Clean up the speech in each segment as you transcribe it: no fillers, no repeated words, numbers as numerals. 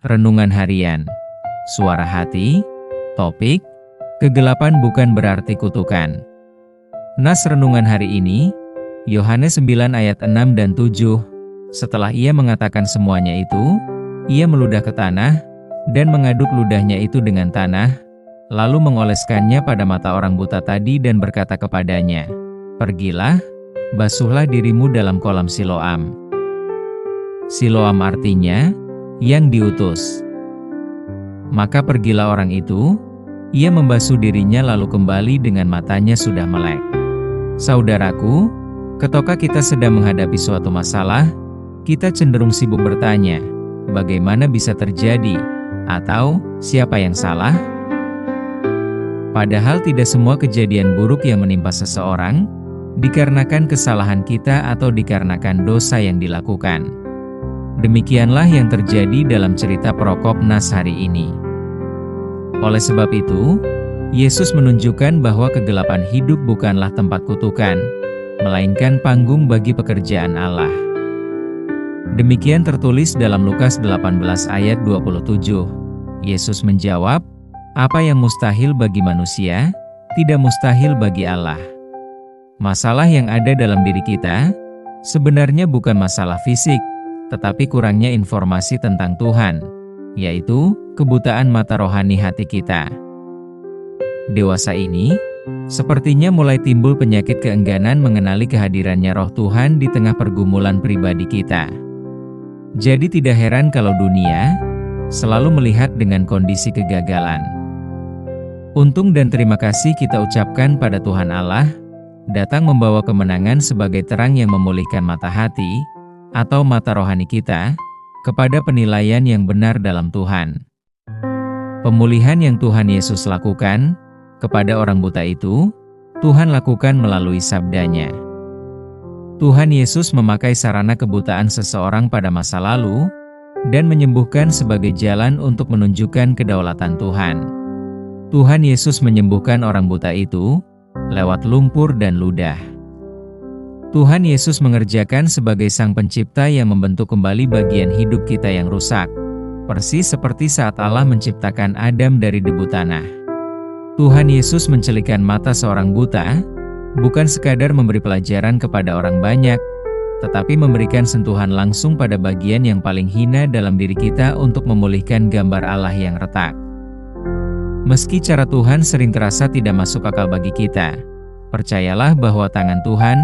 Renungan Harian. Suara Hati. Topik: kegelapan bukan berarti kutukan. Nas renungan hari ini, Yohanes 9 ayat 6 dan 7. Setelah ia mengatakan semuanya itu, ia meludah ke tanah, dan mengaduk ludahnya itu dengan tanah, lalu mengoleskannya pada mata orang buta tadi dan berkata kepadanya, "Pergilah, basuhlah dirimu dalam kolam Siloam." Siloam artinya, yang diutus. Maka pergilah orang itu, ia membasuh dirinya lalu kembali dengan matanya sudah melek. Saudaraku, ketika kita sedang menghadapi suatu masalah, kita cenderung sibuk bertanya, bagaimana bisa terjadi? Atau, siapa yang salah? Padahal tidak semua kejadian buruk yang menimpa seseorang, dikarenakan kesalahan kita atau dikarenakan dosa yang dilakukan. Demikianlah yang terjadi dalam cerita perokop Nas hari ini. Oleh sebab itu, Yesus menunjukkan bahwa kegelapan hidup bukanlah tempat kutukan, melainkan panggung bagi pekerjaan Allah. Demikian tertulis dalam Lukas 18 ayat 27. Yesus menjawab, "Apa yang mustahil bagi manusia, tidak mustahil bagi Allah." Masalah yang ada dalam diri kita, sebenarnya bukan masalah fisik, tetapi kurangnya informasi tentang Tuhan, yaitu kebutaan mata rohani hati kita. Dewasa ini, sepertinya mulai timbul penyakit keengganan mengenali kehadirannya Roh Tuhan di tengah pergumulan pribadi kita. Jadi tidak heran kalau dunia selalu melihat dengan kondisi kegagalan. Untung dan terima kasih kita ucapkan pada Tuhan Allah, datang membawa kemenangan sebagai terang yang memulihkan mata hati, atau mata rohani kita, kepada penilaian yang benar dalam Tuhan. Pemulihan yang Tuhan Yesus lakukan kepada orang buta itu, Tuhan lakukan melalui sabdanya. Tuhan Yesus memakai sarana kebutaan seseorang pada masa lalu, dan menyembuhkan sebagai jalan untuk menunjukkan kedaulatan Tuhan. Tuhan Yesus menyembuhkan orang buta itu, lewat lumpur dan ludah. Tuhan Yesus mengerjakan sebagai Sang Pencipta yang membentuk kembali bagian hidup kita yang rusak, persis seperti saat Allah menciptakan Adam dari debu tanah. Tuhan Yesus mencelikan mata seorang buta, bukan sekadar memberi pelajaran kepada orang banyak, tetapi memberikan sentuhan langsung pada bagian yang paling hina dalam diri kita untuk memulihkan gambar Allah yang retak. Meski cara Tuhan sering terasa tidak masuk akal bagi kita, percayalah bahwa tangan Tuhan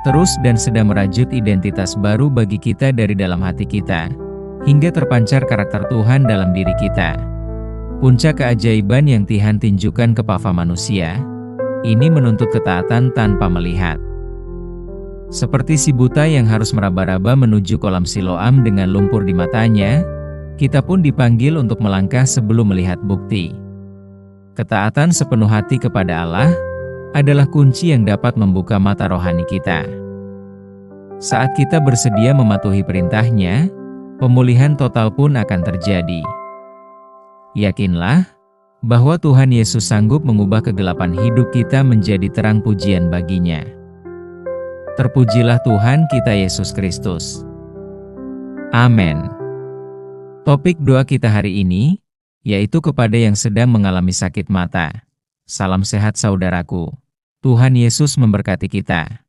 terus dan sedang merajut identitas baru bagi kita dari dalam hati kita, hingga terpancar karakter Tuhan dalam diri kita. Puncak keajaiban yang Tuhan tunjukkan ke Papa manusia, ini menuntut ketaatan tanpa melihat. Seperti si buta yang harus meraba-raba menuju kolam Siloam dengan lumpur di matanya, kita pun dipanggil untuk melangkah sebelum melihat bukti. Ketaatan sepenuh hati kepada Allah adalah kunci yang dapat membuka mata rohani kita. Saat kita bersedia mematuhi perintahnya, pemulihan total pun akan terjadi. Yakinlah bahwa Tuhan Yesus sanggup mengubah kegelapan hidup kita menjadi terang pujian baginya. Terpujilah Tuhan kita Yesus Kristus. Amin. Topik doa kita hari ini, yaitu kepada yang sedang mengalami sakit mata. Salam sehat saudaraku. Tuhan Yesus memberkati kita.